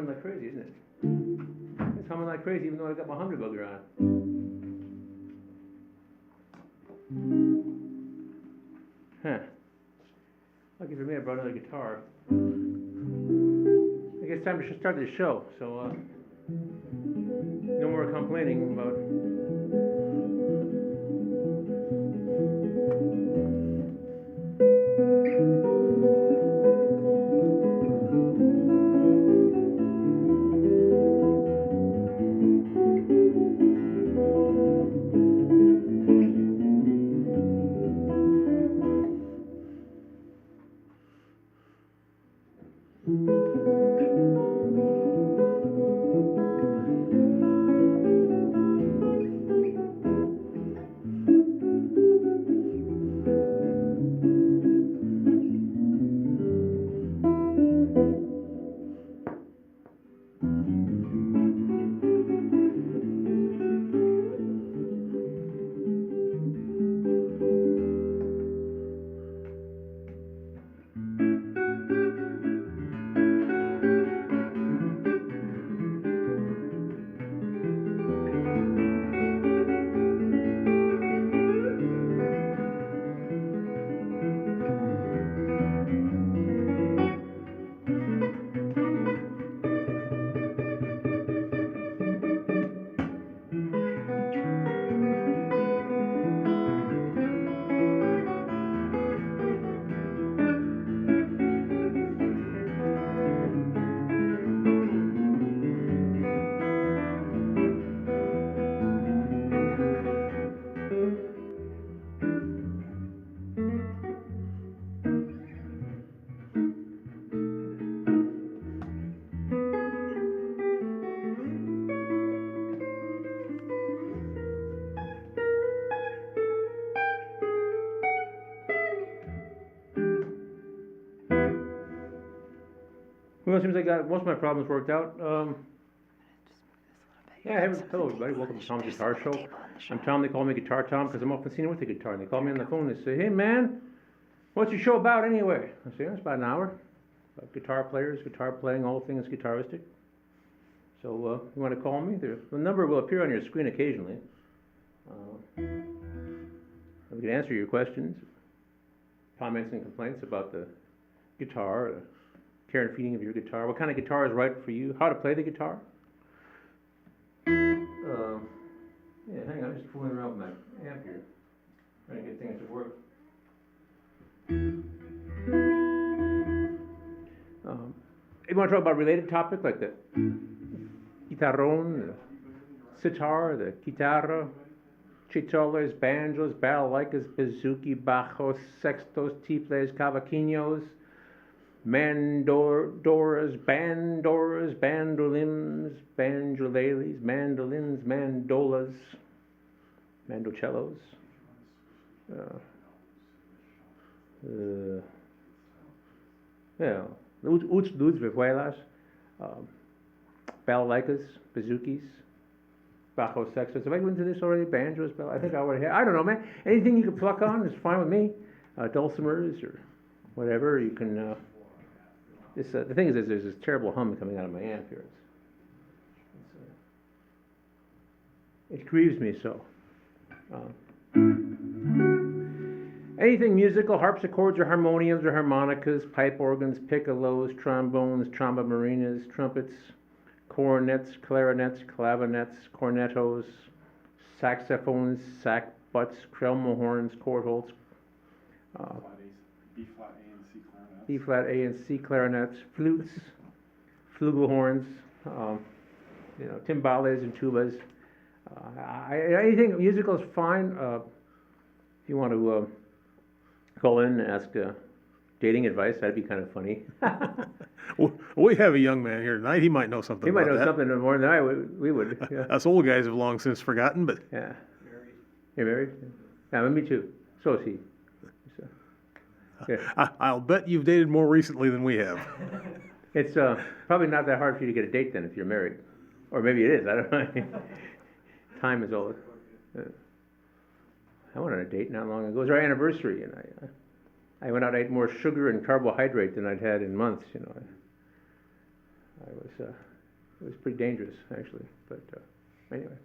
humming like crazy, isn't it? It's humming like crazy even though I got my humdinger on. Huh. Lucky for me, I brought another guitar. I guess it's time to start the show, so no more complaining about. Well, it seems I got most of my problems worked out. Hello everybody, welcome to Tom's Guitar Show. I'm Tom, they call me Guitar Tom because I'm often seen with a guitar. And they call me on the phone and they say, hey man, what's your show about anyway? I say, it's about an hour. About guitar players, guitar playing, all things guitaristic. So you want to call me? The number will appear on your screen occasionally. We can answer your questions, comments and complaints about the guitar, the care and feeding of your guitar, what kind of guitar is right for you, how to play the guitar. Hang on, I'm just fooling around with my amp here, trying to get things to work. You want to talk about a related topic like the guitarrón, the sitar, the guitarra, chitolas, banjos, balalaikas, bouzouki, bajos, sextos, tiples, cavaquinhos, mandoras, bandolins, banjolales, mandolins, mandolas, mandocellos, ludes, vihuelas, balalaikas, bouzouki's, bajo sextos. Have I went into this already? Banjos, I think I already have. I don't know, man. Anything you can pluck on is fine with me. Dulcimers or whatever you can. The thing is, there's this terrible hum coming out of my amp here. It grieves me so. Anything musical, harpsichords or harmoniums or harmonicas, pipe organs, piccolos, trombones, trombomarinas, trumpets, cornets, clarinets, clavinets, cornetos, saxophones, sack butts, Krelmo horns, cordholts, B flat A and C clarinets, flutes, flugelhorns, timbales and tubas. Anything musical is fine. If you want to call in and ask dating advice, that'd be kind of funny. We have a young man here tonight. He might know something. He might know that. something more than we would. Yeah. Us old guys have long since forgotten, but yeah. You're married? Yeah, me too. So is he. So, yeah. I'll bet you've dated more recently than we have. It's probably not that hard for you to get a date then if you're married, or maybe it is. I don't know. Time is old. I went on a date not long ago. It was our anniversary, and I went out and ate more sugar and carbohydrate than I'd had in months. I was It was pretty dangerous, actually, but anyway.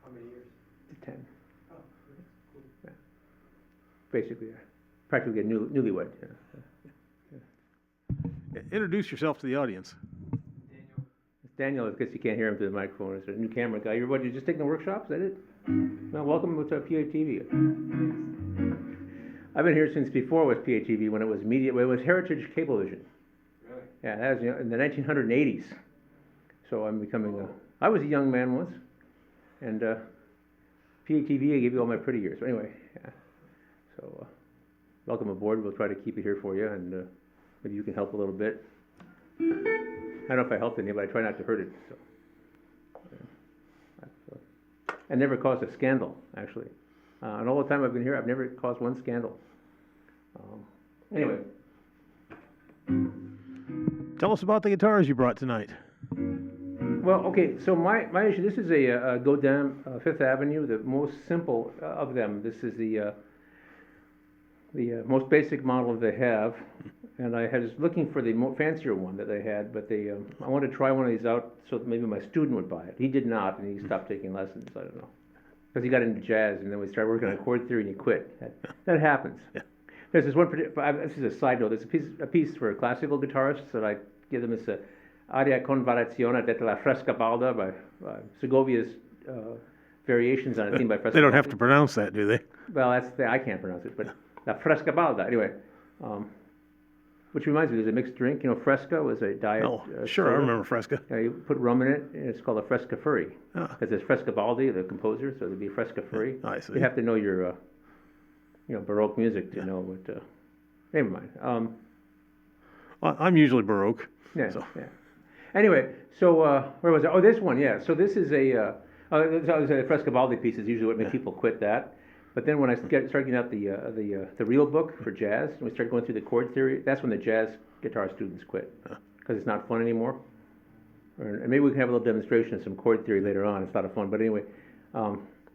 How many years? 10. Oh, that's cool. Yeah. Basically, practically a newlywed. Yeah. Introduce yourself to the audience. Daniel. It's Daniel, in case you can't hear him through the microphone. It's a new camera guy. You're what? You just taking the workshop? Is that it? Well, welcome to PATV. I've been here since before it was PATV, when it was media. When it was Heritage Cablevision. Really? Yeah, that was in the 1980s. So I'm becoming I was a young man once, and PATV, I gave you all my pretty years. But anyway, yeah. So welcome aboard. We'll try to keep it here for you, and maybe you can help a little bit. I don't know if I helped any, but I try not to hurt it. So. I never caused a scandal, actually. And all the time I've been here, I've never caused one scandal. Anyway. Tell us about the guitars you brought tonight. Well, okay, so my issue, this is a Godin Fifth Avenue, the most simple of them. This is the most basic model they have, and I was looking for the fancier one that they had, but I wanted to try one of these out so that maybe my student would buy it. He did not, and he stopped taking lessons. I don't know, because he got into jazz, and then we started working on chord theory, and he quit. That happens. Yeah. There's this one. This is a side note. There's a piece for classical guitarists that I give them. It's Aria con variazione della Frescobaldi by Segovia's variations on a theme by Frescobaldi. They don't have to pronounce that, do they? Well, I can't pronounce it, but La Frescobaldi. Anyway, which reminds me, there's a mixed drink. You know, Fresca was a diet. Oh, sure, soda. I remember Fresca. You put rum in it, and it's called a Fresca-Furry. Ah. Because it's Frescobaldi, the composer, so it'd be Fresca-Furry. I see. You have to know your, Baroque music to know what. Never mind. Well, I'm usually Baroque. Yeah. So. Yeah. Anyway, so where was I? Oh, this one. Yeah. So this is the Frescobaldi piece is usually what makes people quit that. But then when I started getting out the real book for jazz, and we started going through the chord theory, that's when the jazz guitar students quit, because it's not fun anymore. And maybe we can have a little demonstration of some chord theory later on. It's a lot of fun. But anyway,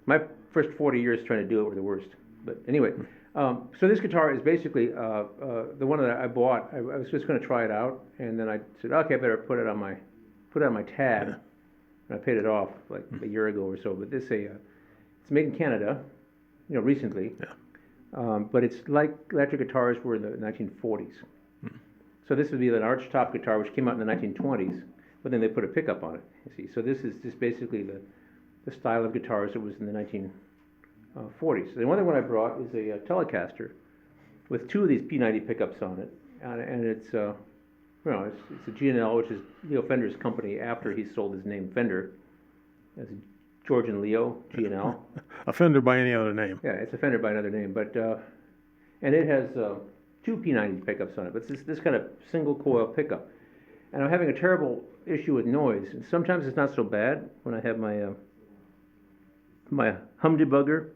my first 40 years trying to do it were the worst. But anyway, so this guitar is basically the one that I bought. I was just going to try it out, and then I said, okay, I better put it on my tab, and I paid it off like a year ago or so. But it's made in Canada. Recently. Yeah. But it's like electric guitars were in the 1940s. So this would be an arch-top guitar, which came out in the 1920s, but then they put a pickup on it, you see. So this is just basically the style of guitars that was in the 1940s. The one I brought is a Telecaster with two of these P90 pickups on it, and it's a G&L, which is Leo Fender's company after he sold his name Fender. It's George and Leo, G&L. A Fender by any other name. Yeah, it's a Fender by another name, but and it has two P90 pickups on it, but it's this kind of single coil pickup. And I'm having a terrible issue with noise. And sometimes it's not so bad when I have my humdebugger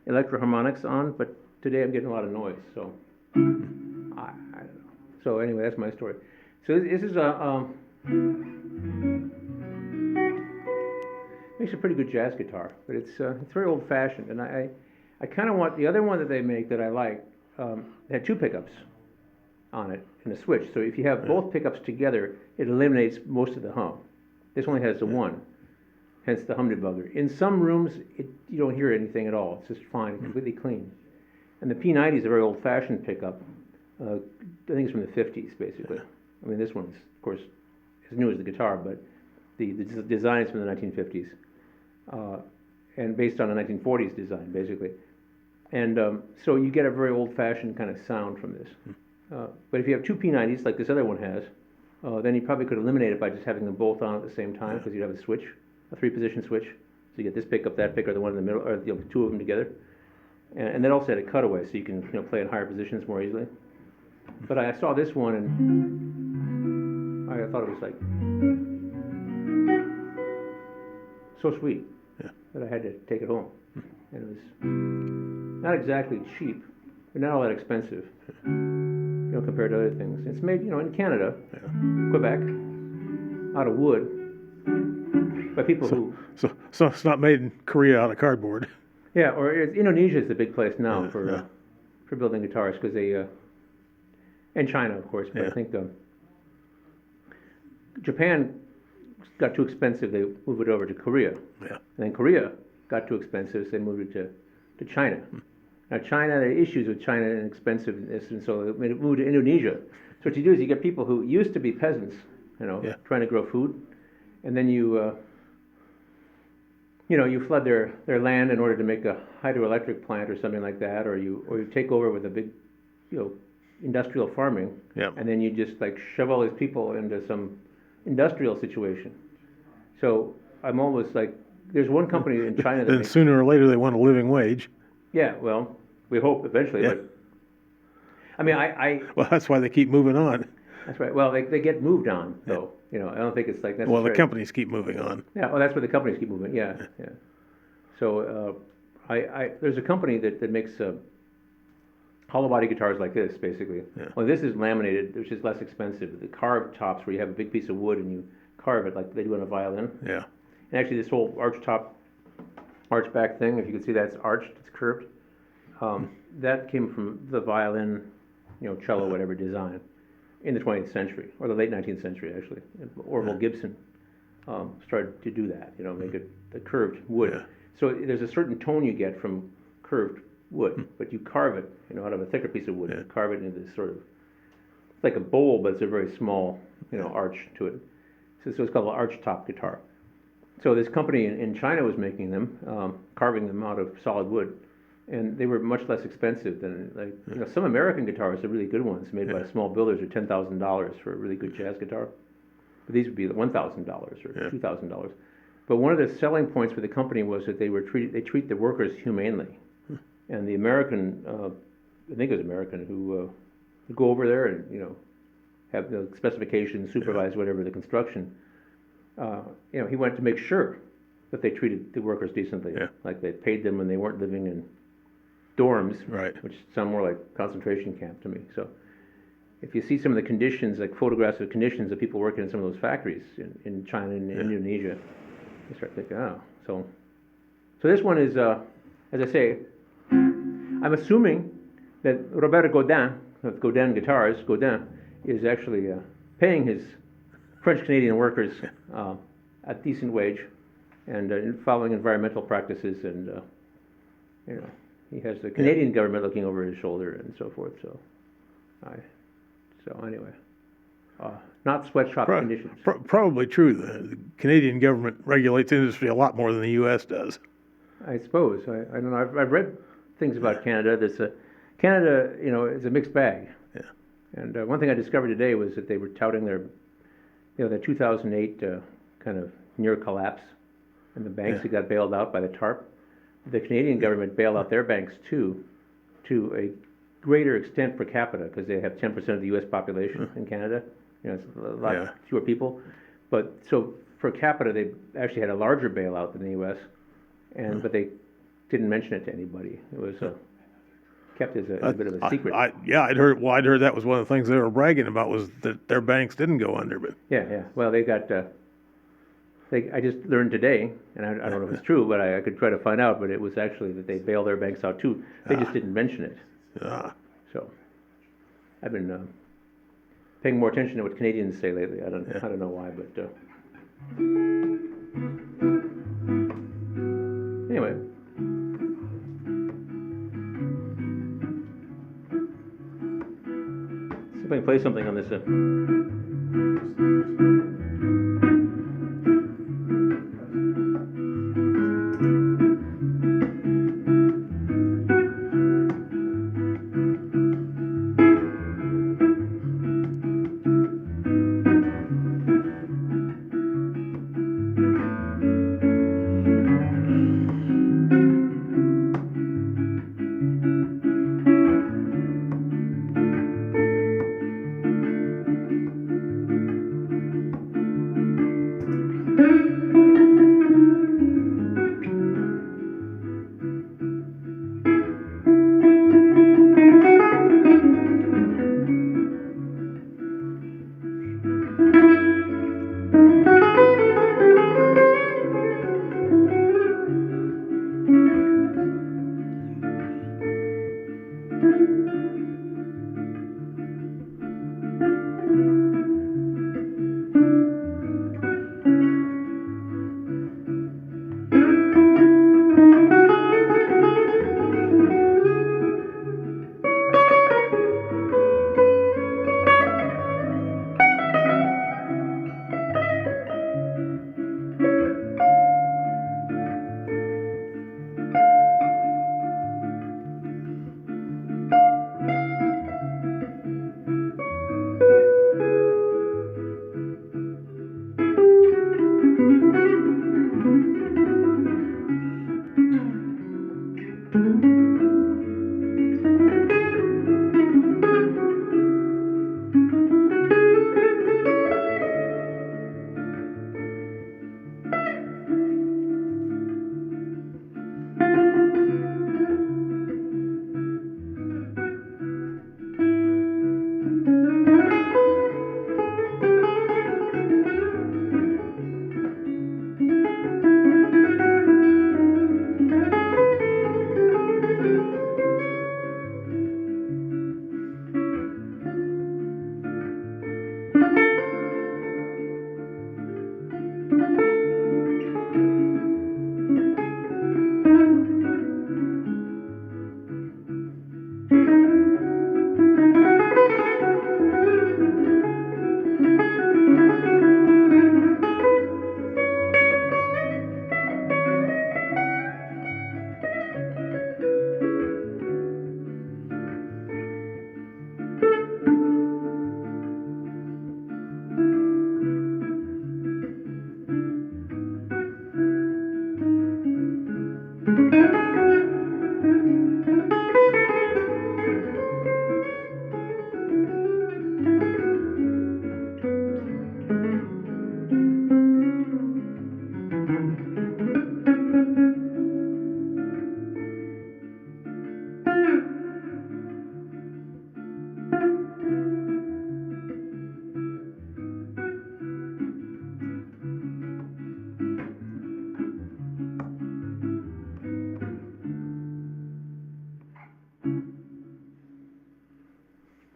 Electro-Harmonix on, but today I'm getting a lot of noise, so I don't know. So anyway, that's my story. So this is makes a pretty good jazz guitar, but it's very old-fashioned, and I kind of want the other one that they make that I like. It had two pickups on it and a switch, so if you have both pickups together, it eliminates most of the hum. This only has the one, hence the humdebugger. In some rooms, you don't hear anything at all. It's just fine, completely clean. And the P90 is a very old-fashioned pickup. I think it's from the 50s, basically. I mean, this one's, of course, as new as the guitar, but the design is from the 1950s. And based on a 1940s design, basically. And so you get a very old-fashioned kind of sound from this. But if you have two P90s, like this other one has, then you probably could eliminate it by just having them both on at the same time, because you'd have a switch, a three-position switch. So you get this pickup, that pickup, the one in the middle, or two of them together. And then also had a cutaway, so you can play in higher positions more easily. But I saw this one, and I thought it was like so sweet that I had to take it home. And it was not exactly cheap, but not all that expensive, compared to other things. It's made, in Canada, Quebec, out of wood, by people who. So it's not made in Korea out of cardboard. Yeah, or Indonesia is the big place now for building guitars, because they, and China, of course, but I think Japan got too expensive, they moved it over to Korea. Yeah. And then Korea got too expensive, so they moved it to China. Now China, there are issues with China and expensiveness, and so they moved to Indonesia. So what you do is you get people who used to be peasants, Yeah. trying to grow food, and then you flood their land in order to make a hydroelectric plant or something like that, or you take over with a big, industrial farming, Yeah. and then you just like shove all these people into some industrial situation. So I'm almost like, there's one company in China that Then makes, sooner or later they want a living wage. yeah, well, we hope eventually, Yeah. but I mean, I Well, that's why they keep moving on. that's right. Well, they get moved on though. I don't think it's like necessary. Well, the companies keep moving on. Yeah, well, that's where the companies keep moving. Yeah, yeah. So there's a company that makes hollow body guitars like this, basically. Yeah. Well, this is laminated, which is less expensive. The carved tops, where you have a big piece of wood and you carve it like they do on a violin. Yeah. And actually, this whole arch back thing, if you can see that, it's arched, it's curved. That came from the violin, cello, whatever design, in the 20th century, or the late 19th century, actually. Orville Gibson started to do that, make it the curved wood. Yeah. So there's a certain tone you get from curved wood, but you carve it, out of a thicker piece of wood. Yeah. You carve it into this sort of, it's like a bowl, but it's a very small, arch to it. So it's called an arch top guitar. So this company in China was making them, carving them out of solid wood, and they were much less expensive than some American guitars, are really good ones made by small builders, are $10,000 for a really good jazz guitar. But these would be $1,000 or Yeah. $2,000. But one of the selling points for the company was that they treat the workers humanely, and the American, I think it was American, who go over there and have the specifications, supervise whatever the construction. He wanted to make sure that they treated the workers decently, Yeah. like they paid them when they weren't living in dorms, Right. which sound more like concentration camp to me. So if you see some of the conditions, like photographs of conditions of people working in some of those factories in China and Indonesia, you start thinking, oh. So this one is, as I say, I'm assuming that Robert Godin, of Godin Guitars, Godin, is actually paying his French-Canadian workers a decent wage and following environmental practices, and he has the Canadian government looking over his shoulder and so forth. So anyway, not sweatshop conditions. Probably true. The Canadian government regulates industry a lot more than the U.S. does. I suppose. I don't know. I've read things about Canada. Canada, is a mixed bag. Yeah. And one thing I discovered today was that they were touting their 2008 kind of near collapse, and the banks that got bailed out by the TARP. The Canadian government bailed out their banks too, to a greater extent per capita, because they have 10% of the U.S. population in Canada. It's a lot fewer people, but so per capita they actually had a larger bailout than the U.S. But they didn't mention it to anybody. It was kept as a bit of a secret. I'd heard that was one of the things they were bragging about, was that their banks didn't go under. But Yeah. Well, they got. I just learned today, and I don't know if it's true, but I could try to find out. But it was actually that they bailed their banks out too. They just didn't mention it. So I've been paying more attention to what Canadians say lately. I don't know why, but anyway. See if I can play something on this.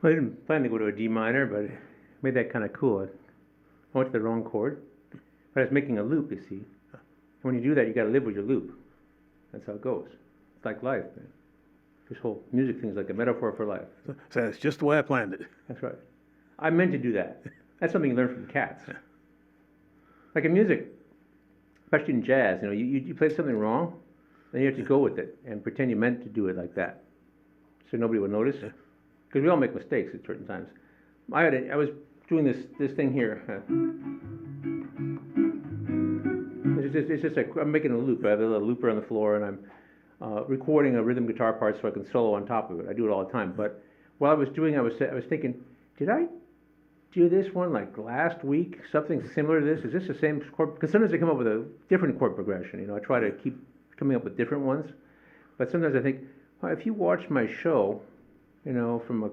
Well, I didn't plan to go to a D minor, but it made that kind of cool. I went to the wrong chord, but I was making a loop, you see. And when you do that, you got to live with your loop. That's how it goes. It's like life, man. This whole music thing is like a metaphor for life. So that's just the way I planned it. That's right. I meant to do that. That's something you learn from cats. Like in music, especially in jazz, you know, you play something wrong, then you have to go with it and pretend you meant to do it like that, so nobody would notice. Because we all make mistakes at certain times. I was doing this thing here. It's just I'm making a loop. I have a little looper on the floor, and I'm recording a rhythm guitar part so I can solo on top of it. I do it all the time. But while I was doing, I was thinking, did I do this one like last week? Something similar to this? Is this the same chord? Because sometimes I come up with a different chord progression. You know, I try to keep coming up with different ones. But sometimes I think, well, if you watch my show, you know, from a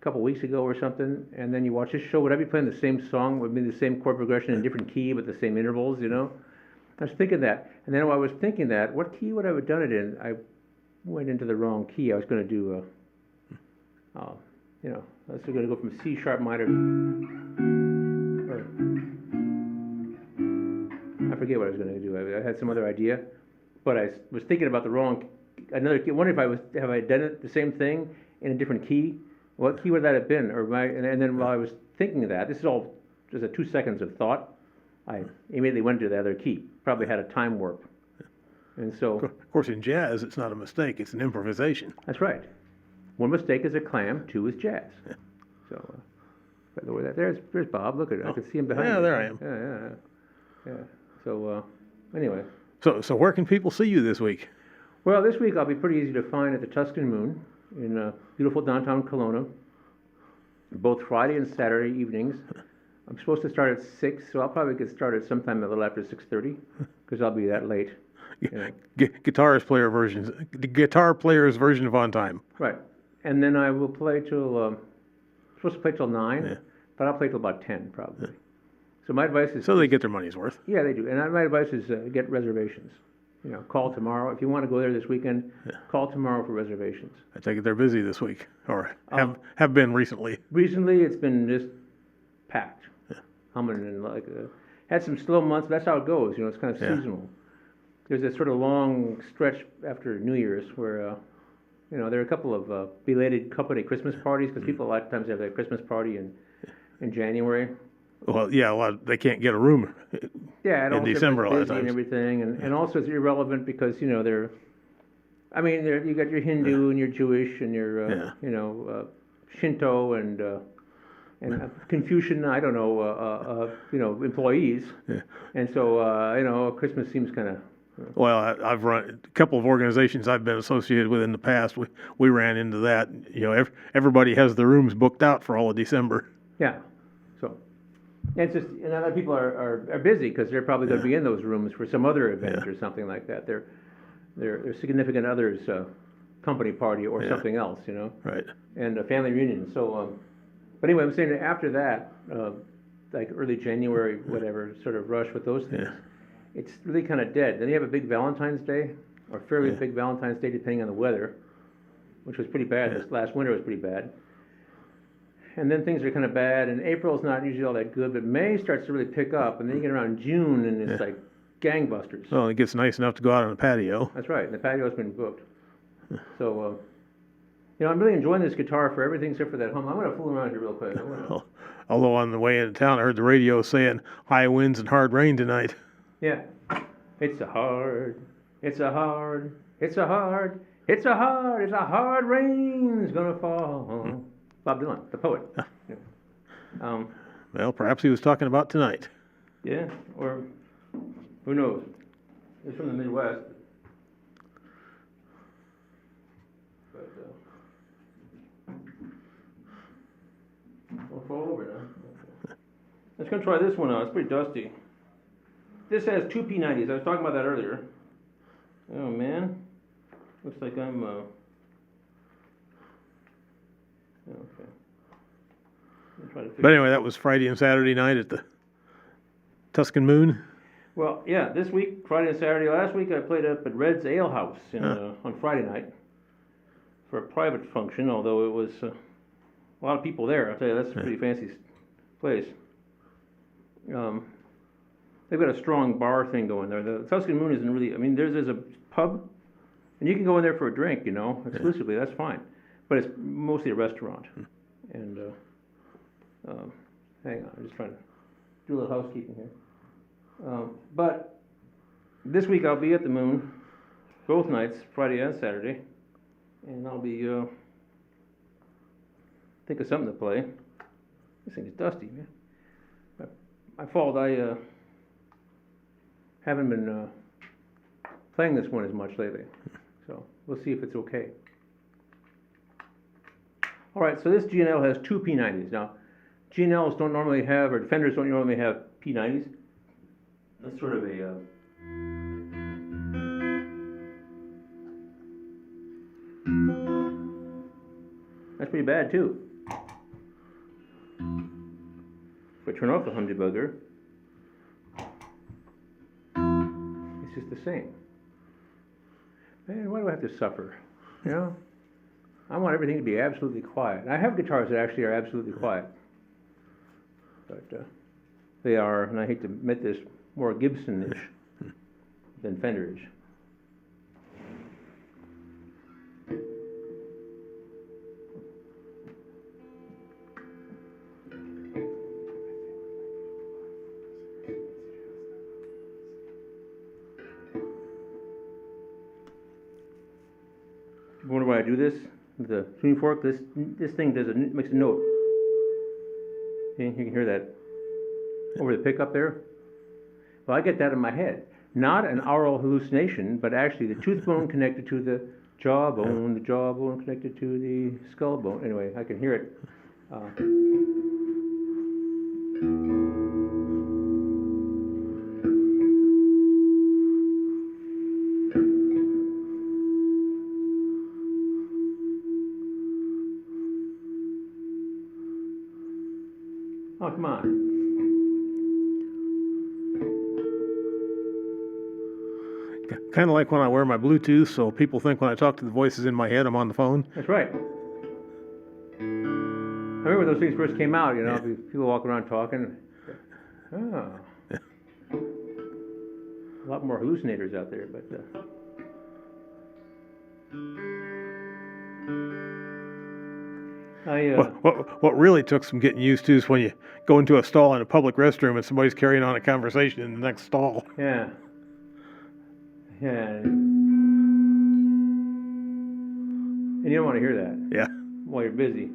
couple weeks ago or something, and then you watch this show, would I be playing the same song? Would it be the same chord progression in a different key but the same intervals, you know? I was thinking that. And then while I was thinking that, what key would I have done it in? I went into the wrong key. I was going to do, you know, I was going to go from C sharp minor, or I forget what I was going to do. I had some other idea, but I was thinking about the wrong, another key. I wonder if have I done it the same thing in a different key? What key would that have been? And then while I was thinking of that, this is all just a 2 seconds of thought, I immediately went to the other key. Probably had a time warp. And so, Of course, in jazz, it's not a mistake, it's an improvisation. that's right. One mistake is a clam, two is jazz. So, by the way, there's Bob. Look at it. I can see him behind Yeah, you. there I am. Yeah. So, anyway. So where can people see you this week? Well, this week I'll be pretty easy to find at the Tuscan Moon in beautiful downtown Kelowna, both Friday and Saturday evenings. I'm supposed to start at 6, so I'll probably get started sometime a little after 6:30, because I'll be that late. You know. The guitar player's version of On Time. Right. And then I will play till, supposed to play till 9, Yeah. but I'll play till about 10 probably. So my advice is, So they get their money's worth. yeah, they do. And my advice is get reservations. You know, call tomorrow. If you want to go there this weekend, call tomorrow for reservations. I take it they're busy this week, or Um, have been recently. Recently, it's been just packed. Humming and like, had some slow months, but that's how it goes. You know, it's kind of Yeah. seasonal. There's this sort of long stretch after New Year's where, you know, there are a couple of belated company Christmas parties, because people a lot of times have their Christmas party in January. Well, yeah, they can't get a room. Yeah, and In also December a lot of busy and times. everything, and also it's irrelevant because, you know, you got your Hindu and your Jewish and your Yeah. you know, Shinto and Confucian, I don't know, you know, employees, Yeah. and so you know, Christmas seems kind of Well, I've run a couple of organizations I've been associated with in the past. We ran into that. You know, everybody has their rooms booked out for all of December. Yeah, so, it's just, and other people are busy, because they're probably gonna be in those rooms for some other event Yeah. or something like that. They're significant others, company party or Yeah. something else, you know, Right. and a family reunion, so, but anyway, I'm saying that after that, like early January, whatever, sort of rush with those things, Yeah. it's really kinda dead. Then you have a big Valentine's Day, or fairly Yeah. big Valentine's Day, depending on the weather, which was pretty bad. Yeah. This last winter was pretty bad. And then things are kind of bad, and April's not usually all that good, but May starts to really pick up, and then you get around June, and it's Yeah. like gangbusters. Well, it gets nice enough to go out on the patio. That's right, and the patio's been booked. So, you know, I'm really enjoying this guitar for everything except for that hum. I'm gonna fool around here real quick. Although on the way into town, I heard the radio saying high winds and hard rain tonight. Yeah. It's a hard rain's gonna fall. Bob Dylan, the poet. Yeah. Well, perhaps he was talking about tonight. Yeah, or who knows? He's from the Midwest. But, we'll fall over now. Let's go try this one out. It's pretty dusty. This has two P90s. I was talking about that earlier. Oh man, looks like I'm. Okay. I'll try to fix But anyway, that was Friday and Saturday night at the Tuscan Moon. Well, yeah, this week, Friday and Saturday. Last week I played up at Red's Ale House on Friday night for a private function, although it was a lot of people there. I'll tell you, that's a pretty fancy place. They've got a strong bar thing going there. The Tuscan Moon isn't really, I mean, there's a pub, and you can go in there for a drink, you know, exclusively, that's fine. But it's mostly a restaurant. And, hang on, I'm just trying to do a little housekeeping here. But this week I'll be at the Moon, both nights, Friday and Saturday, and I'll be, think of something to play. This thing is dusty, man. My fault, I haven't been playing this one as much lately, so we'll see if it's okay. All right, so this G&L has two P90s. Now, G&Ls don't normally have, or Fenders don't normally have P90s. That's sort of a that's pretty bad too. If I turn off the humdebugger, it's just the same. Man, why do I have to suffer? You know? I want everything to be absolutely quiet. I have guitars that actually are absolutely quiet. But they are, and I hate to admit this, more Gibson-ish than Fender-ish. You wonder why I do this? With the tuning fork, this thing makes a note. You can hear that over the pickup there. Well, I get that in my head. Not an aural hallucination, but actually the tooth bone connected to the jawbone, the jawbone connected to the skull bone. Anyway, I can hear it. Oh, come on. Kind of like when I wear my Bluetooth, so people think when I talk to the voices in my head, I'm on the phone. That's right. I remember when those things first came out, you know, people walk around talking. Oh. A lot more hallucinators out there, but What really took some getting used to is when you go into a stall in a public restroom and somebody's carrying on a conversation in the next stall. yeah. Yeah. And you don't want to hear that Yeah. while you're busy.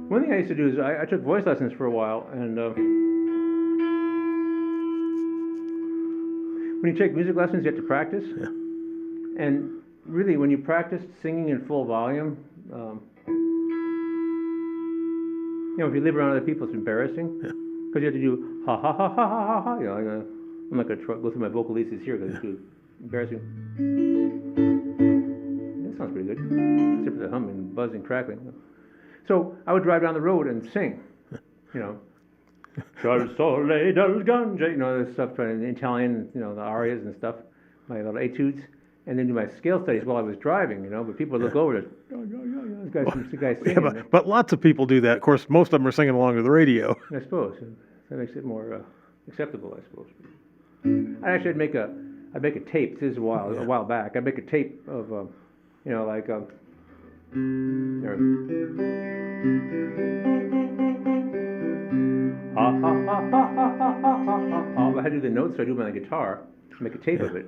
One thing I used to do is I took voice lessons for a while, and when you take music lessons, you have to practice. Yeah. And really, when you practice singing in full volume, if you live around other people, it's embarrassing. Yeah. Because you have to do ha ha ha ha ha ha ha. I'm not going to go through my vocal leases here because it's too embarrassing. That sounds pretty good. Except for the humming, buzzing, crackling. So I would drive down the road and sing, Chal sole dal ganja, this stuff in Italian, the arias and stuff, my little etudes, and then do my scale studies while I was driving, but people would look over and this guy's singing. Yeah, but lots of people do that. Of course, most of them are singing along to the radio. I suppose that makes it more acceptable, I suppose. I'd make a tape. This is a while back. I'd make a tape of, like. Ha ha ha ha ha ha ha ha. I had to do the notes, so I do them on the guitar. Make a tape of it.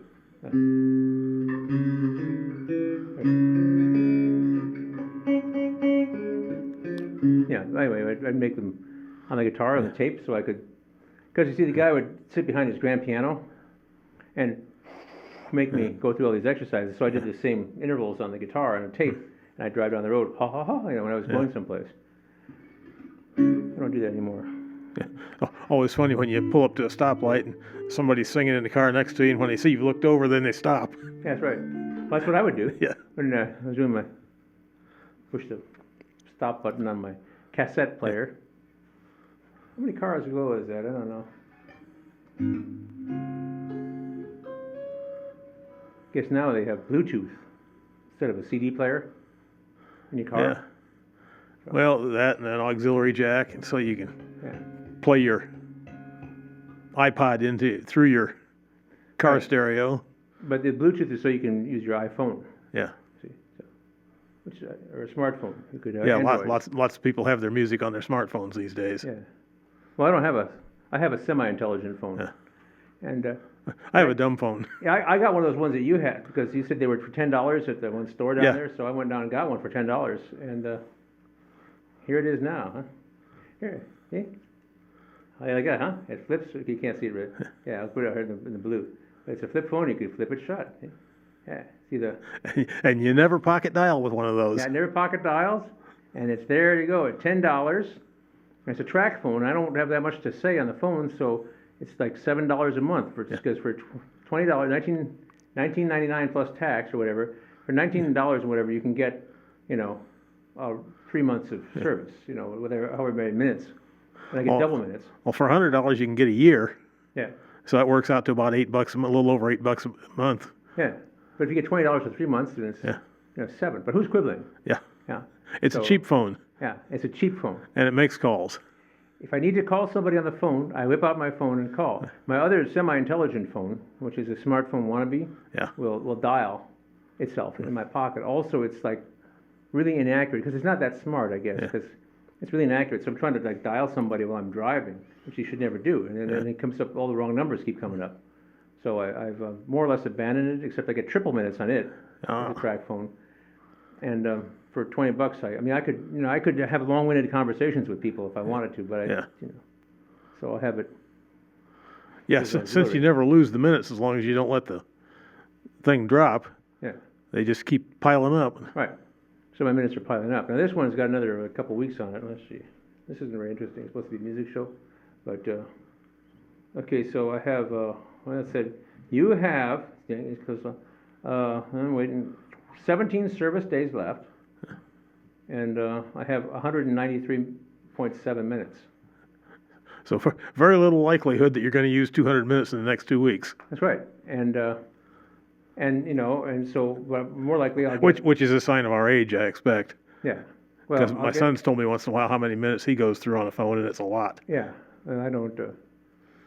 Yeah. Anyway, I'd make them on the guitar on the tape, so I could. Because you see, the guy would sit behind his grand piano and make me go through all these exercises. So I did the same intervals on the guitar on a tape, and I'd drive down the road, ha ha ha, when I was going someplace. I don't do that anymore. Yeah. Always funny when you pull up to a stoplight and somebody's singing in the car next to you, and when they see you've looked over, then they stop. Yeah, that's right. Well, that's what I would do. Yeah. When I was doing push the stop button on my cassette player. How many cars ago is that? I don't know. Guess now they have Bluetooth instead of a CD player in your car. Yeah. Well, that and an auxiliary jack, and so you can Yeah. play your iPod through your car Right. stereo. But the Bluetooth is so you can use your iPhone. Yeah. See, or a smartphone. You could Yeah, Android. lots of people have their music on their smartphones these days. Yeah. Well, I have a semi-intelligent phone. Yeah. And I have a dumb phone. yeah, I got one of those ones that you had because you said they were for $10 at the one store down Yeah. there. So I went down and got one for $10, and here it is now. Huh? Here, see? How you like that, huh? It flips. You can't see it, right? Yeah, I'll put it out here in the blue. But it's a flip phone. You can flip it shut. See? Yeah. See the? And you never pocket dial with one of those. Yeah, never pocket dials, and it's there you go at $10. It's a track phone. I don't have that much to say on the phone, so it's like $7 a month for just because for $20, $19.99 plus tax or whatever. For $19 and whatever, you can get 3 months of service. Whatever, however many minutes, and I get double minutes. Well, for $100 you can get a year, Yeah, so that works out to about $8 a little over $8 a month. yeah. But if you get $20 for 3 months, then it's Yeah. $7. But who's quibbling? Yeah. Yeah, It's So- a cheap phone, yeah. It's a cheap phone. and it makes calls. If I need to call somebody on the phone, I whip out my phone and call. My other semi-intelligent phone, which is a smartphone wannabe, Yeah. will dial itself in my pocket. Also, it's like really inaccurate because it's not that smart, I guess, Yeah. because it's really inaccurate. So I'm trying to like dial somebody while I'm driving, which you should never do, and then it comes up, all the wrong numbers keep coming up. So I've more or less abandoned it, except I get triple minutes on it. Ah. It's a track phone, and for $20, I could have long-winded conversations with people if I wanted to, but Yeah. so I'll have it. Yeah, It's since auxiliary. you never lose the minutes as long as you don't let the thing drop, Yeah, they just keep piling up. right. So my minutes are piling up. Now this one's got another couple weeks on it. Let's see. This isn't very interesting. It's supposed to be a music show, but okay. So I have. I said you have. Because I'm waiting. 17 service days left, and I have 193.7 minutes. So for very little likelihood that you're going to use 200 minutes in the next 2 weeks, That's right. And so but more likely I'll get. which is a sign of our age, I expect. Yeah. Well, Because I'll my get- son's told me once in a while how many minutes he goes through on a phone, and it's a lot. Yeah, and I don't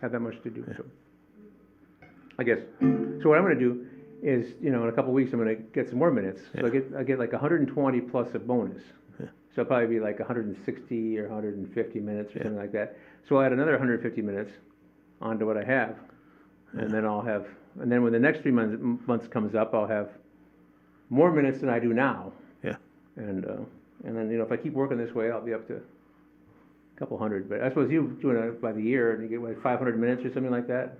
have that much to do. So I guess. So what I'm going to do is, in a couple of weeks, I'm going to get some more minutes. So I get like 120 plus a bonus. So it'll probably be like 160 or 150 minutes or something like that. So I'll add another 150 minutes onto what I have, and then and then when the next 3 months comes up, I'll have more minutes than I do now. Yeah. And then if I keep working this way, I'll be up to a couple hundred. But I suppose you doing it by the year, and you get like 500 minutes or something like that.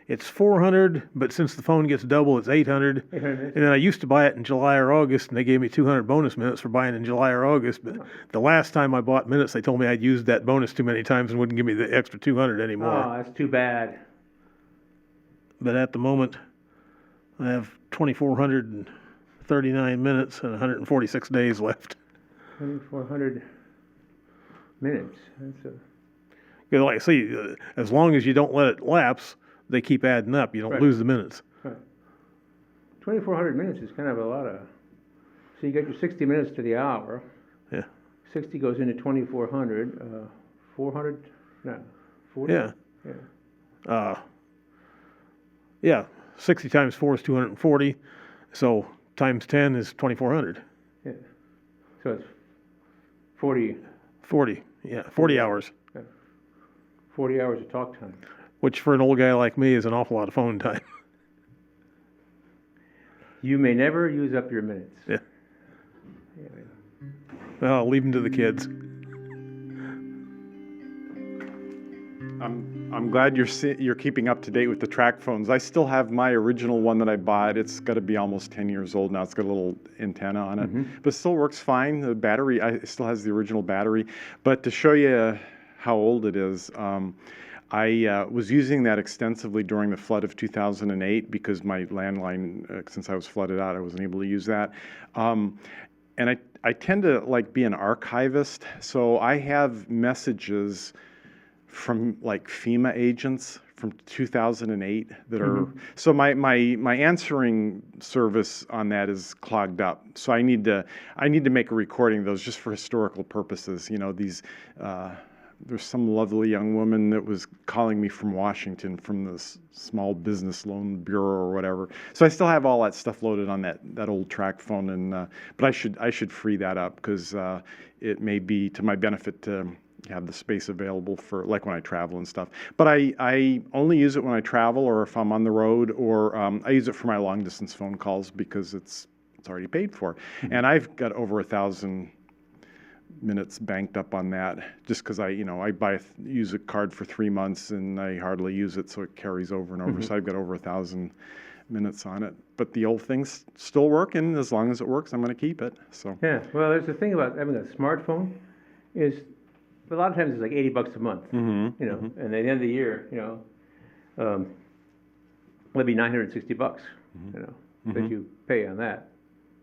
It's 400, but since the phone gets double, it's 800. 800 minutes? And then I used to buy it in July or August, and they gave me 200 bonus minutes for buying in July or August. But the last time I bought minutes, they told me I'd used that bonus too many times and wouldn't give me the extra 200 anymore. Oh, that's too bad. But at the moment, I have 2,439 minutes and 146 days left. 2,400 minutes. That's a, 'Cause like I say, as long as you don't let it lapse, they keep adding up. You don't Right. lose the minutes. 2,400 minutes is kind of a lot of. So you got your 60 minutes to the hour. Yeah. 60 goes into 2,400. 400. No. 40. Yeah. Yeah. Yeah. 60 times 4 is 240. So times 10 is 2,400. Yeah. So it's 40. 40. Yeah. 40 hours. 40 hours of talk time. Which for an old guy like me is an awful lot of phone time. You may never use up your minutes. Yeah. Yeah. Well, I'll leave them to the kids. I'm glad you're keeping up to date with the track phones. I still have my original one that I bought. It's got to be almost 10 years old now. It's got a little antenna on it, but it still works fine. The battery, it still has the original battery. But to show you how old it is, I was using that extensively during the flood of 2008 because my landline, since I was flooded out, I wasn't able to use that. And I tend to like be an archivist, so I have messages from like FEMA agents from 2008 that are so my answering service on that is clogged up, so I need to make a recording of those just for historical purposes. You know, these there's some lovely young woman that was calling me from Washington from the Small Business Loan Bureau or whatever. So I still have all that stuff loaded on that old track phone, and but I should free that up because it may be to my benefit to have the space available for like when I travel and stuff. But I only use it when I travel or if I'm on the road, or I use it for my long distance phone calls because it's already paid for, and I've got over 1,000 minutes banked up on that just because I use a card for 3 months and I hardly use it, so it carries over and over. So I've got over 1,000 minutes on it. But the old thing's still working. As long as it works, I'm going to keep it. So Yeah. Well, there's the thing about having a smartphone is a lot of times it's like $80 a month. You know, and at the end of the year, you know, it'll be $960. You know, that you pay on that,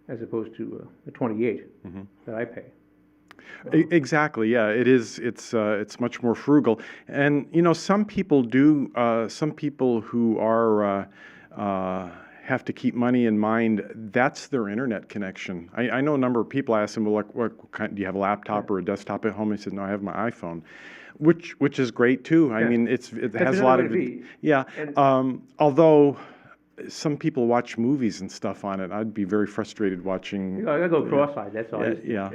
as opposed to the 28 that I pay. Exactly. Yeah, it is. It's much more frugal, and you know, some people do. Some people who are have to keep money in mind. That's their internet connection. I know a number of people. I asked them, well, like, what kind, do you have a laptop or a desktop at home? He said, no, I have my iPhone, which is great too. I mean, it has a lot of although some people watch movies and stuff on it. I'd be very frustrated watching. I go cross-eyed. That's all. Yeah.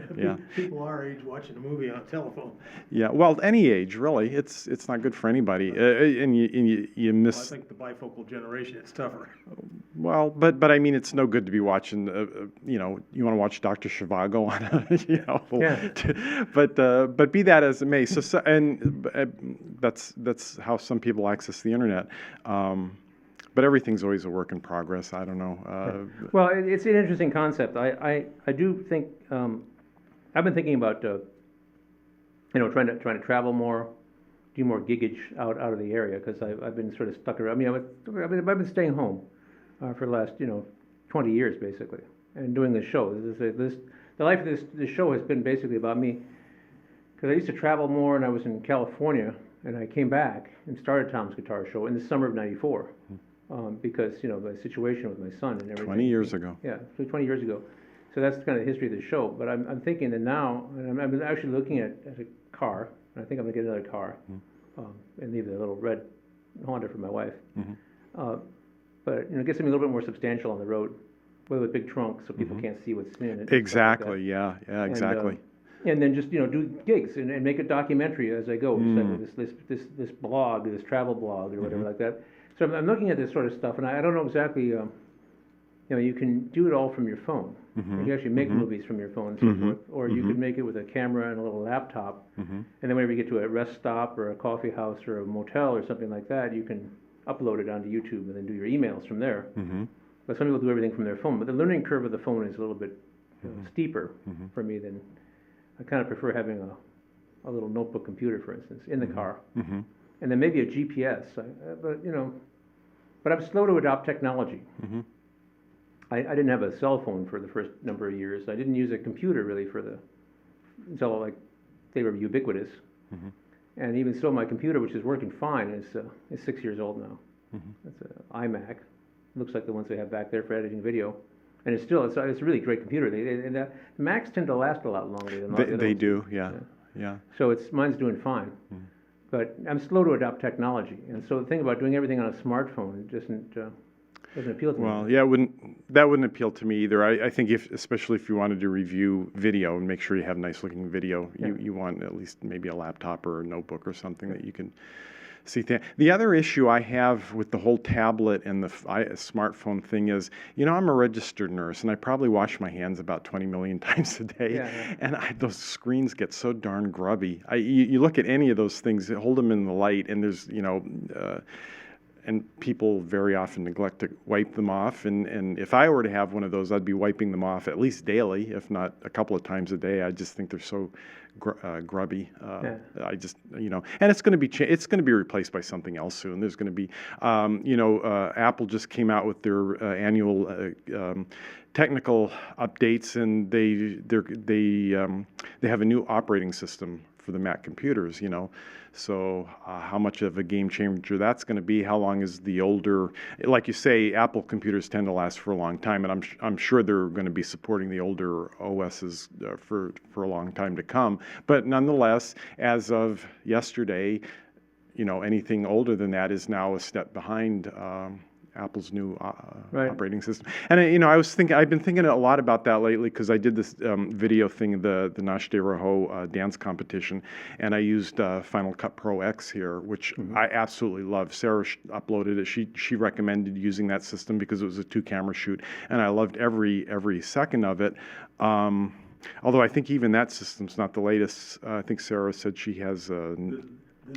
People our age watching a movie on a telephone. Yeah, well, any age really. It's not good for anybody, and you miss. I think the bifocal generation, it's tougher. Well, but I mean, it's no good to be watching. You know, you want to watch Dr. Zhivago on a, you know. Yeah. But be that as it may, that's how some people access the internet. But everything's always a work in progress. I don't know. Well, it's an interesting concept. I do think I've been thinking about you know, trying to travel more, do more giggage out of the area, because I've been sort of stuck around. I mean, I've been staying home for the last 20 years basically, and doing this show. The life of this show has been basically about me, because I used to travel more, and I was in California, and I came back and started Tom's Guitar Show in the summer of '94. Because the situation with my son and everything. 20 years ago. Yeah, so 20 years ago. So that's kind of the history of the show. But I'm thinking that now, and I'm actually looking at a car. And I think I'm gonna get another car, and leave the little red Honda for my wife. But get something a little bit more substantial on the road, with a big trunk, so people can't see what's in it. Exactly. Yeah. Exactly. And then just do gigs and make a documentary as I go. So this blog, this travel blog or whatever like that. So I'm looking at this sort of stuff, and I don't know exactly you know, you can do it all from your phone. You can actually make movies from your phone and so forth, or you could make it with a camera and a little laptop, and then whenever you get to a rest stop or a coffee house or a motel or something like that, you can upload it onto YouTube and then do your emails from there. But some people do everything from their phone. But the learning curve of the phone is a little bit steeper for me than I kind of prefer having a little notebook computer, for instance, in the car, and then maybe a GPS. But you know, but I'm slow to adopt technology. I didn't have a cell phone for the first number of years. I didn't use a computer really until like they were ubiquitous. And even so, my computer, which is working fine, is 6 years old now. It's an iMac. Looks like the ones they have back there for editing video. And it's a really great computer. The Macs tend to last a lot longer than the other They ones. do, yeah. So mine's doing fine. But I'm slow to adopt technology. And so the thing about doing everything on a smartphone doesn't appeal to me. Well, yeah, that wouldn't appeal to me either. I think especially if you wanted to review video and make sure you have nice looking video, you want at least maybe a laptop or a notebook or something that you can see. The other issue I have with the whole tablet and the smartphone thing is, you know, I'm a registered nurse and I probably wash my hands about 20 million times a day, and those screens get so darn grubby. You look at any of those things, hold them in the light, and there's, you know, and people very often neglect to wipe them off. And if I were to have one of those, I'd be wiping them off at least daily, if not a couple of times a day. I just think they're so grubby. I just, you know, and it's going to be replaced by something else soon. There's going to be, you know, Apple just came out with their annual technical updates, and they have a new operating system for the Mac computers, you know. So how much of a game changer that's going to be? How long is the older, like you say, Apple computers tend to last for a long time, and I'm sure they're going to be supporting the older OSs for a long time to come. But nonetheless, as of yesterday, you know, anything older than that is now a step behind Apple's new operating system. And you know, I've been thinking a lot about that lately because I did this video thing, the Nash de Rojo dance competition, and I used Final Cut Pro X here, which I absolutely love. Sarah uploaded it. She recommended using that system because it was a 2-camera shoot, and I loved every second of it. Although I think even that system's not the latest. I think Sarah said she has a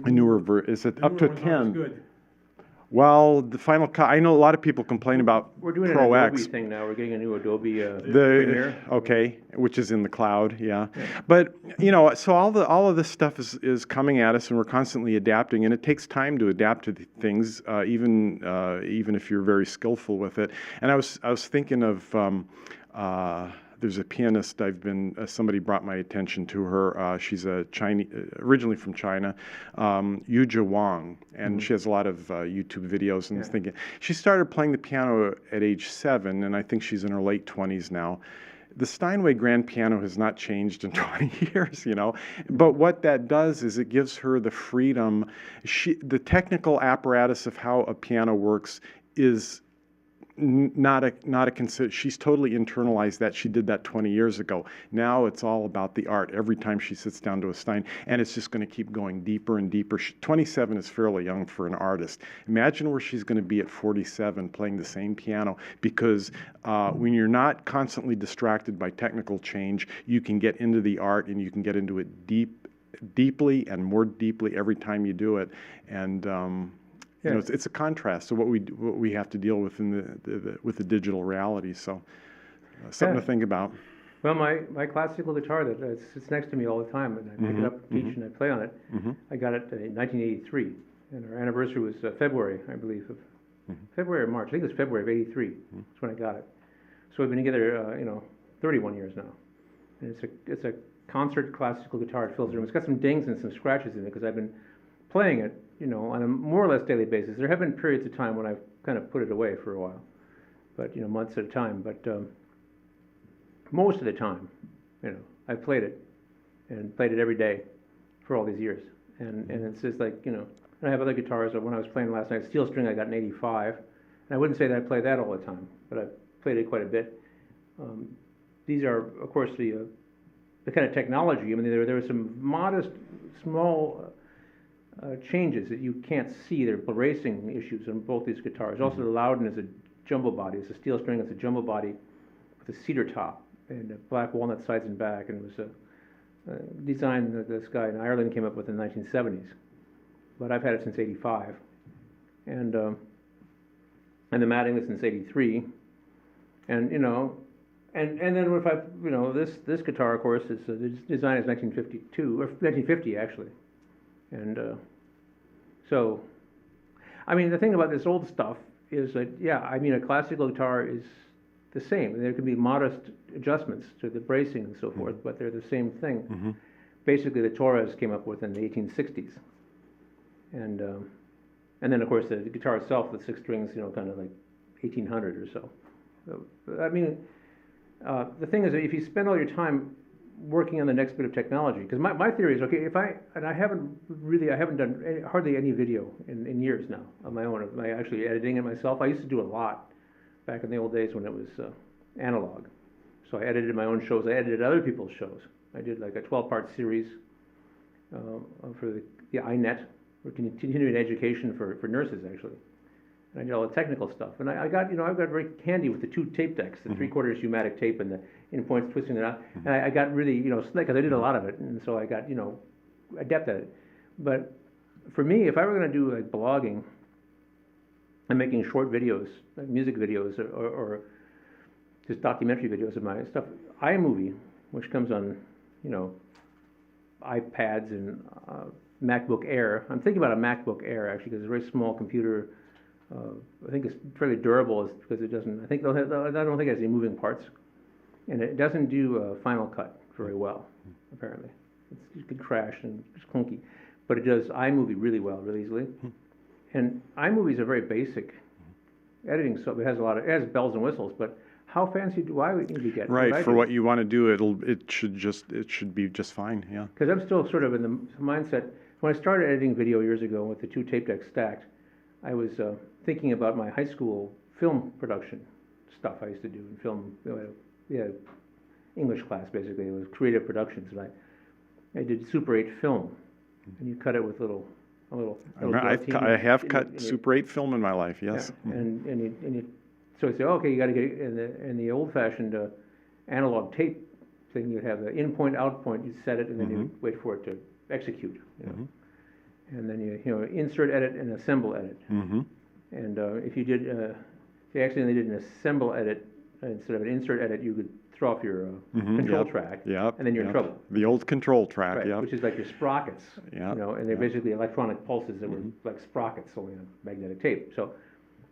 newer version. Is it up to 10? Well, the Final Cut, I know a lot of people complain about We're doing Pro an Adobe X. thing now. We're getting a new Adobe Premiere. Okay, which is in the cloud, yeah. But you know, so all of this stuff is coming at us, and we're constantly adapting, and it takes time to adapt to things, even if you're very skillful with it. And I was thinking of. There's a pianist somebody brought my attention to her. She's a Chinese, originally from China, Yuja Wang, and she has a lot of YouTube videos. And I was thinking, she started playing the piano at age 7, and I think she's in her late 20s now. The Steinway grand piano has not changed in 20 years, you know. But what that does is it gives her the freedom. The technical apparatus of how a piano works is not a consider. She's totally internalized that. She did that 20 years ago. Now it's all about the art every time she sits down to a Stein, and it's just going to keep going deeper and deeper. 27 is fairly young for an artist. Imagine where she's going to be at 47 playing the same piano, because when you're not constantly distracted by technical change, you can get into the art and you can get into it deeply and more deeply every time you do it. And you know, it's a contrast to what we have to deal with with the digital reality. So something to think about. Well, my classical guitar that sits next to me all the time, and I pick it up, teach, and I play on it. I got it in 1983, and our anniversary was February, I believe, of February or March. I think it was February of '83. That's when I got it. So we've been together, 31 years now, and it's a concert classical guitar. It fills the room. It's got some dings and some scratches in it because I've been playing it, on a more or less daily basis. There have been periods of time when I've kind of put it away for a while, but months at a time. But most of the time, I've played it and played it every day for all these years. And it's just like, and I have other guitars. When I was playing last night, steel string I got in '85, and I wouldn't say that I play that all the time, but I've played it quite a bit. These are, of course, the kind of technology. I mean, there were some modest, small changes that you can't see. There are racing issues on both these guitars. Also, the loudness jumbo body. It's a steel string. It's a jumbo body with a cedar top and black walnut sides and back. And it was a design that this guy in Ireland came up with in the 1970s. But I've had it since '85, and the matting was since '83, and you know, and then if I, you know, this guitar, of course, is designed as 1952 or 1950 actually, and so, I mean, the thing about this old stuff is that, yeah, I mean, a classical guitar is the same. There can be modest adjustments to the bracing and so forth, but they're the same thing. Basically, the Torres came up with in the 1860s, and then of course the guitar itself, the six strings, you know, kind of like 1800 or so. I mean, the thing is that if you spend all your time working on the next bit of technology, because my theory is, okay, I haven't done hardly any video in years now on my own. I'm actually editing it myself. I used to do a lot back in the old days when it was analog. So I edited my own shows. I edited other people's shows. I did like a 12-part series for the INET, for continuing education for nurses actually. And I did all the technical stuff. And I got very handy with the two tape decks, the 3/4 pneumatic tape and the in points twisting it out. And I got really, you know, slick, because I did a lot of it, and so I got, you know, adept at it. But for me, if I were going to do like blogging and making short videos, like music videos or just documentary videos of my stuff, iMovie, which comes on, you know, iPads and MacBook Air. I'm thinking about a MacBook Air actually, because it's a very small computer. I think it's fairly durable because it doesn't. I don't think it has any moving parts, and it doesn't do Final Cut very well. Apparently, it could crash and it's clunky, but it does iMovie really well, really easily. And iMovie is a very basic editing, so it has bells and whistles. But how fancy do I need to get? Right, for what you want to do, it should be just fine. Yeah. Because I'm still sort of in the mindset. When I started editing video years ago with the two tape decks stacked, I was thinking about my high school film production stuff I used to do in film. We had English class basically. It was creative productions, and I did Super 8 film, and you cut it with a little I have cut Super 8 film in my life. Yes. Yeah. And you so I say, okay, you got to get it in the old-fashioned analog tape thing. You'd have the in point, out point. You set it, and then you wait for it to execute. You know? And then you know, insert edit and assemble edit. And if you did, if you accidentally did an assemble edit instead of an insert edit, you could throw off your control track. Yep. And then you're in trouble. The old control track. Right. Yep. Which is like your sprockets. Yep. You know, and they're basically electronic pulses that were like sprockets, only on magnetic tape. So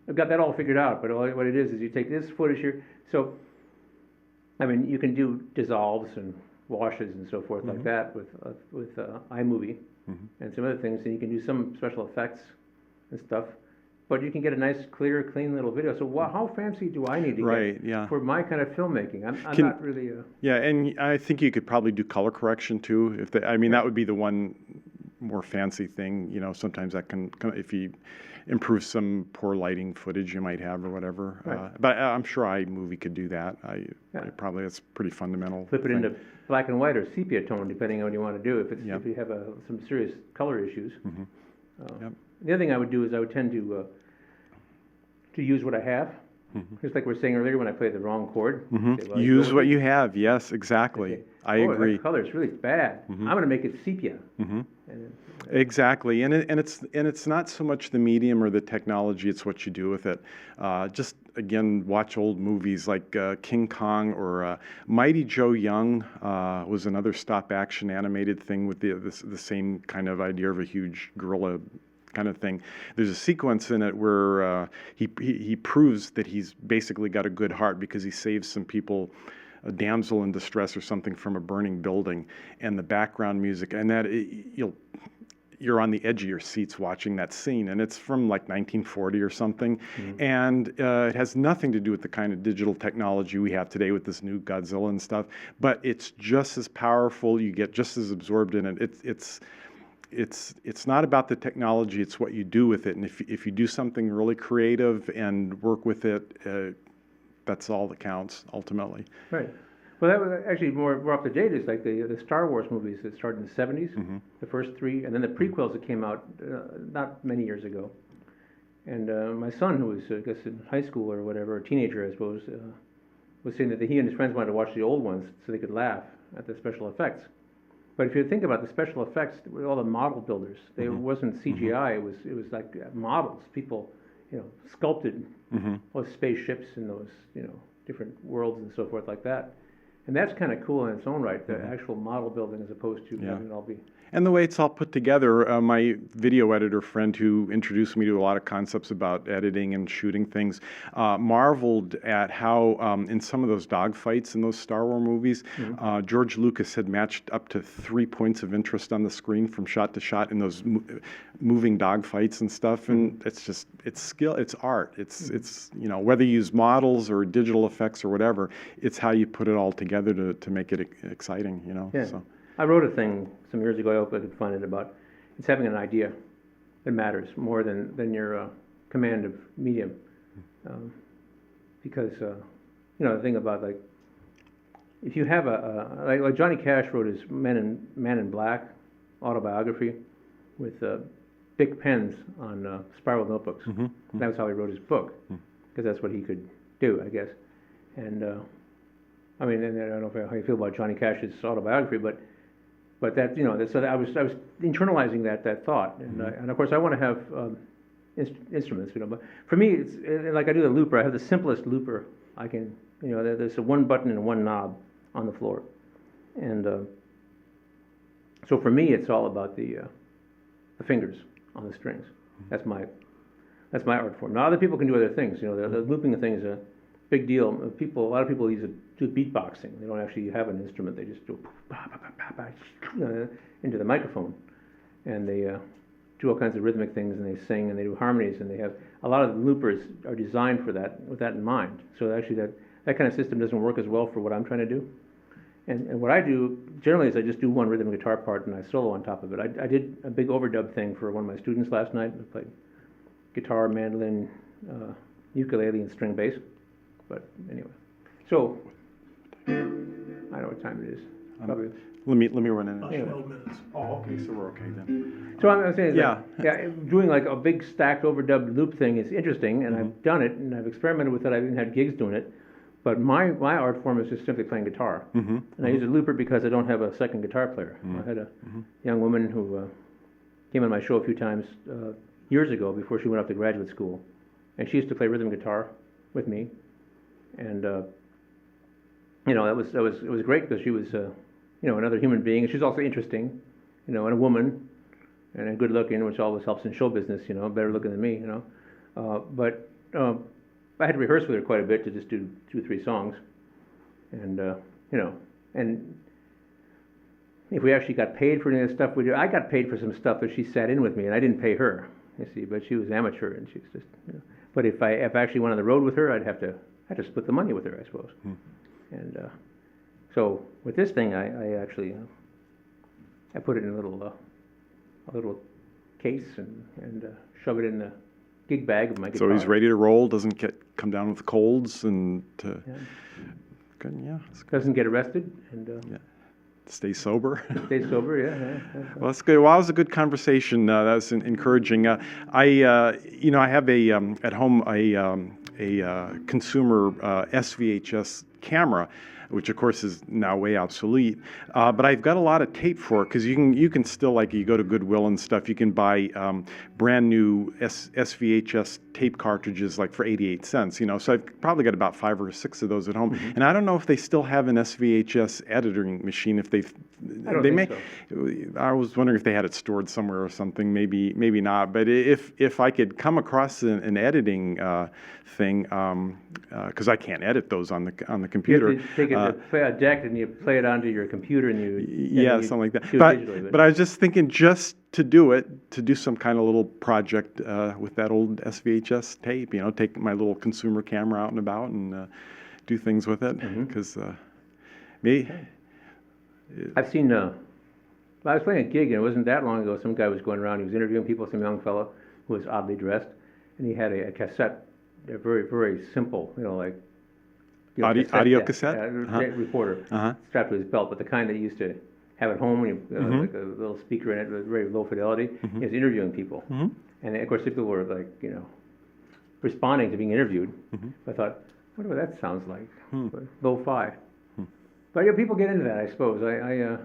I've got that all figured out. But what it is you take this footage here. So I mean, you can do dissolves and washes and so forth like that with iMovie. And some other things, and you can do some special effects and stuff, but you can get a nice, clear, clean little video. So how fancy do I need to get for my kind of filmmaking? I'm not really Yeah, and I think you could probably do color correction too. That would be the one more fancy thing. You know, sometimes that can if you improve some poor lighting footage you might have or whatever. Right. But I'm sure iMovie could do that. Probably that's pretty fundamental. Flip it into black and white or sepia tone, depending on what you want to do. If you have some serious color issues. The other thing I would do is I would tend to use what I have. Just like we were saying earlier, when I play the wrong chord. Say, well, use what you have. Yes, exactly. I agree. That color is really bad. I'm going to make it sepia. Exactly, and it's not so much the medium or the technology; it's what you do with it. Just again, watch old movies like King Kong or Mighty Joe Young was another stop-action animated thing with the same kind of idea of a huge gorilla kind of thing. There's a sequence in it where he proves that he's basically got a good heart because he saves some people, a damsel in distress or something, from a burning building, and the background music, and that you're on the edge of your seats watching that scene, and it's from like 1940 or something, and it has nothing to do with the kind of digital technology we have today with this new Godzilla and stuff, but it's just as powerful. You get just as absorbed in it. It's not about the technology, it's what you do with it. And if you do something really creative and work with it, that's all that counts ultimately. Right. Well, that was actually more up to date. Is like the Star Wars movies that started in the 70s, the first three, and then the prequels that came out not many years ago. And my son, who was, I guess, in high school or whatever, a teenager, I suppose, was saying that he and his friends wanted to watch the old ones so they could laugh at the special effects. But if you think about the special effects, with all the model builders, it wasn't CGI. It was like models. People, sculpted those spaceships and those, different worlds and so forth like that. And that's kind of cool in its own right, the actual model building as opposed to having it all be. And the way it's all put together, my video editor friend who introduced me to a lot of concepts about editing and shooting things marveled at how in some of those dogfights in those Star Wars movies, George Lucas had matched up to 3 points of interest on the screen from shot to shot in those moving dogfights and stuff. And it's skill, it's art. It's whether you use models or digital effects or whatever, it's how you put it all together to make it exciting, Yeah. So. I wrote a thing some years ago, I hope I could find it, about it's having an idea that matters more than your command of medium. Because, the thing about, like, if you have like Johnny Cash wrote his Man in Black autobiography with big pens on spiral notebooks. That was how he wrote his book, because that's what he could do, I guess. And, and I don't know how you feel about Johnny Cash's autobiography, but that, so that I was internalizing that thought, and of course I want to have instruments, but for me it's like I do the looper. I have the simplest looper I can, there's a one button and one knob on the floor, and so for me it's all about the fingers on the strings. That's my art form. Now other people can do other things. The looping thing is a big deal. A lot of people do beatboxing. They don't actually have an instrument. They just do into the microphone, and they do all kinds of rhythmic things, and they sing and they do harmonies, and they have a lot of the loopers are designed for that, with that in mind. So actually, that kind of system doesn't work as well for what I'm trying to do. And what I do generally is I just do one rhythm guitar part and I solo on top of it. I did a big overdub thing for one of my students last night. I played guitar, mandolin, ukulele, and string bass. But anyway, so I don't know what time it is. Probably. Let me run in. Anyway. 12 minutes. Oh, okay, so we're okay then. So I'm saying, Yeah. doing like a big stacked overdubbed loop thing is interesting, and I've done it, and I've experimented with it. I've even had gigs doing it. But my art form is just simply playing guitar, and I use a looper because I don't have a second guitar player. I had a young woman who came on my show a few times years ago before she went off to graduate school, and she used to play rhythm guitar with me, and it was great because she was another human being, and she's also interesting, and a woman, and good looking, which always helps in show business, better looking than me, but I had to rehearse with her quite a bit to just do 2 or 3 songs, and and if we actually got paid for any of the stuff we do, I got paid for some stuff that she sat in with me, and I didn't pay her, you see, but she was amateur, and she's just, but if I actually went on the road with her, I'd have to split the money with her, I suppose, and so with this thing, I actually I put it in a little case and shove it in the gig bag of my guitar. So he's ready to roll, doesn't come down with colds, and good, yeah. Doesn't get arrested, and Stay sober. stay sober, yeah. Well, that's good. Well, that was a good conversation. That was encouraging. I have at home a consumer SVHS camera, which of course is now way obsolete. But I've got a lot of tape for it because you can still, like, you go to Goodwill and stuff, you can buy brand new SVHS tape cartridges like for 88 cents. So I've probably got about 5 or 6 of those at home, and I don't know if they still have an SVHS editing machine. If they may. So. I was wondering if they had it stored somewhere or something. Maybe not. But if I could come across an editing thing, because I can't edit those on the computer. You have to take a deck and you play it onto your computer and you something like that. do it digitally, But I was just thinking, just to do some kind of little project with that old SVHS tape. Take my little consumer camera out and about and do things with it. Because me. I've seen. I was playing a gig, and it wasn't that long ago. Some guy was going around. He was interviewing people. Some young fellow who was oddly dressed, and he had a cassette, a very, very simple, Audio cassette? Recorder strapped to his belt, but the kind that you used to have at home when you like a little speaker in it with very low fidelity. He was interviewing people, and of course, people were like, responding to being interviewed. I thought, what do that sounds like? But lo-fi. But yeah, people get into that, I suppose. I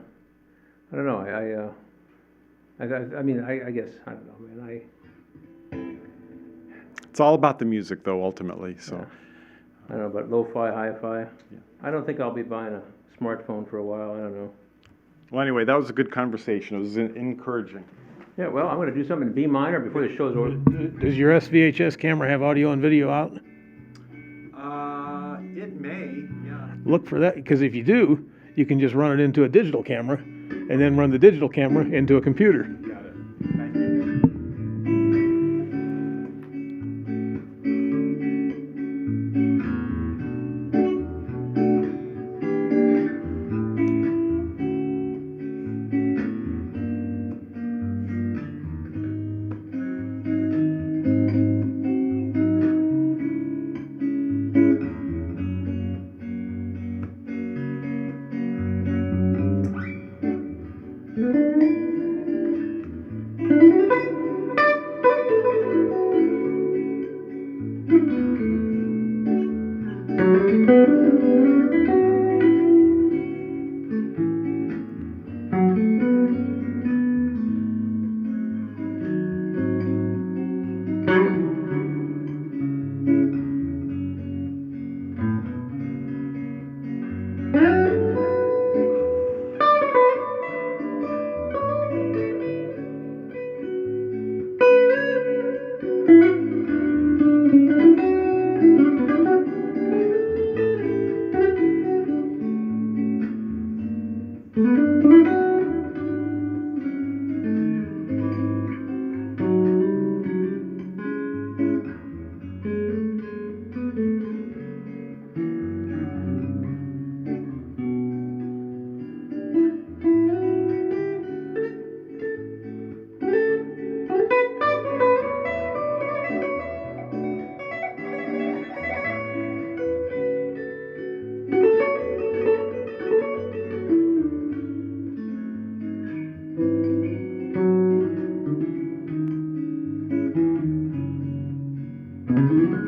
don't know. I mean, I guess, I don't know, man. It's all about the music, though, ultimately. So, I don't know, but lo-fi, hi-fi. I don't think I'll be buying a smartphone for a while. I don't know. well, anyway, that was a good conversation. It was encouraging. Yeah, well, I'm going to do something in B minor before the show's over. Does your SVHS camera have audio and video out? It may, yeah. Look for that, because if you do, you can just run it into a digital camera and then run the digital camera into a computer. Got it. Thank you.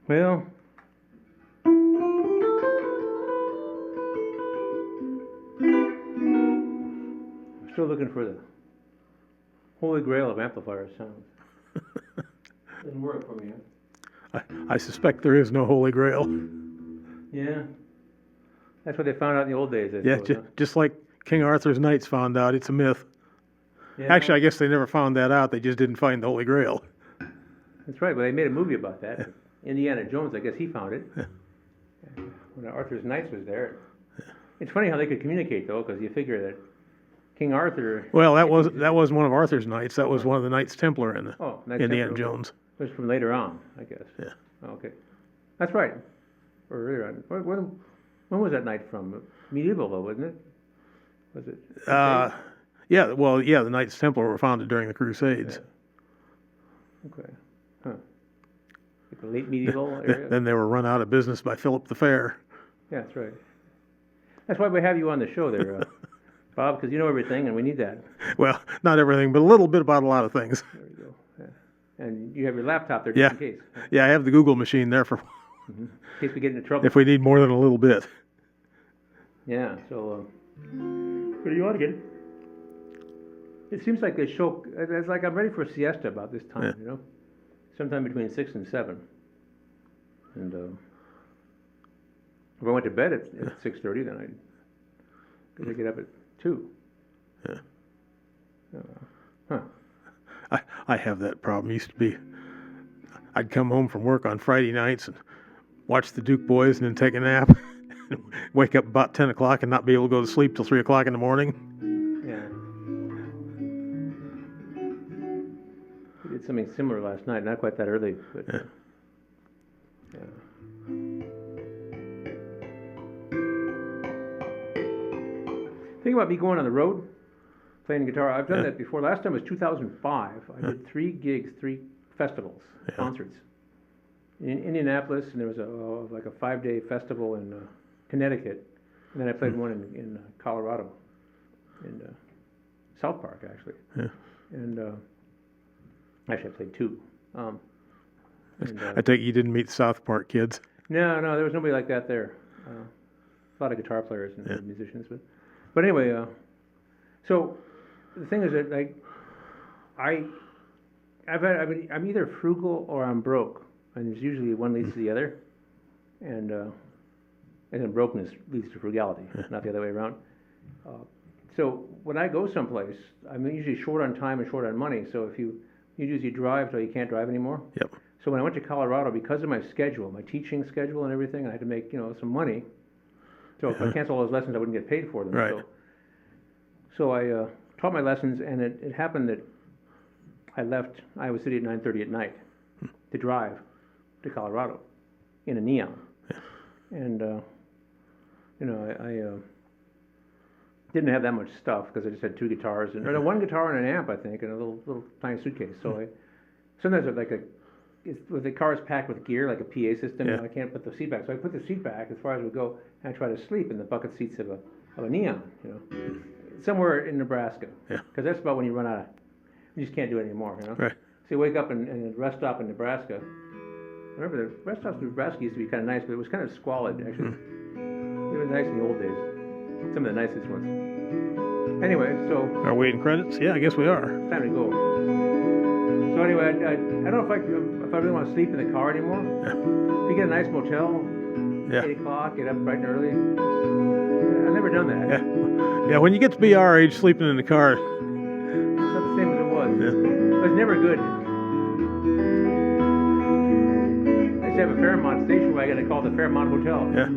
Well, I'm still looking for the holy grail of amplifier sounds. Doesn't work for me, huh? I suspect there is no holy grail. Yeah. That's what they found out in the old days, I Yeah, suppose, huh? just like King Arthur's knights found out, it's a myth. Yeah, Actually, I guess they never found that out. They just didn't find the Holy Grail. that's right. Well, they made a movie about that. Indiana Jones, I guess he found it. When Arthur's Knights was there. It's funny how they could communicate, though, because you figure that King Arthur. Well, that wasn't one of Arthur's knights. That was one of the Knights Templar in the Oh, Knights Indiana Templar Jones. was from later on, I guess. Yeah. Oh, okay. That's right. Or earlier on. When was that knight from? Medieval, though, wasn't it? Was it? Yeah, well, yeah, the Knights Templar were founded during the Crusades. Okay. Huh. Like the late medieval area? Then they were run out of business by Philip the Fair. Yeah, that's right. That's why we have you on the show there, Bob, because you know everything, and we need that. Well, not everything, but a little bit about a lot of things. There you go. Yeah. And you have your laptop there just in case. Yeah, I have the Google machine there for In case we get into trouble. if we need more than a little bit. Yeah, so, what do you want to get? It seems like the show, it's like I'm ready for a siesta about this time, Yeah. you know? Sometime between 6 and 7. And if I went to bed at 6:30, then I'd get up at 2. Yeah. Huh. I have that problem. Used to be, I'd come home from work on Friday nights and watch the Duke Boys and then take a nap. Wake up about 10 o'clock and not be able to go to sleep till 3 o'clock in the morning. Yeah. We did something similar last night, not quite that early, but Yeah. yeah. Think about me going on the road, playing guitar. I've done Yeah. that before. Last time was 2005. I did 3 gigs, 3 festivals, Yeah. concerts. In Indianapolis, and there was like a 5-day festival in Connecticut. And then I played one in Colorado, in South Park, actually. Yeah. And actually, I played 2. And, I take it you didn't meet the South Park kids. no, there was nobody like that there. A lot of guitar players and Yeah. musicians, but anyway. So the thing is that like I'm either frugal or I'm broke, and there's usually one leads to the other, and then brokenness leads to frugality, not the other way around. So when I go someplace, I'm usually short on time and short on money. So if you usually drive till you can't drive anymore. Yep. So when I went to Colorado, because of my schedule, my teaching schedule and everything, I had to make some money. So if I cancel all those lessons, I wouldn't get paid for them. Right. So I taught my lessons, and it happened that I left Iowa City at 9:30 at night to drive to Colorado in a Neon. And I didn't have that much stuff because I just had 2 guitars and or 1 guitar and an amp, I think, and a little tiny suitcase. So sometimes with the car's packed with gear, like a PA system, Yeah. I can't put the seat back. So I put the seat back as far as it would go, and I try to sleep in the bucket seats of a Neon, somewhere in Nebraska. Yeah. Because that's about when you run out of, you just can't do it anymore, Right. So you wake up in a rest stop in Nebraska. I remember the rest stops in Nebraska used to be kind of nice, but it was kind of squalid, actually. It was nice in the old days. Some of the nicest ones. Anyway, so Are we in credits? Yeah, I guess we are. it's time to go. So anyway, I don't know if I really want to sleep in the car anymore. If you get a nice motel, Yeah. 8 o'clock, get up bright and early. I've never done that. Yeah. Yeah, when you get to be our age, sleeping in the car. It's not the same as it was. Yeah. It was never good. I used to have a Fairmont station wagon. I called the Fairmont Hotel. Yeah.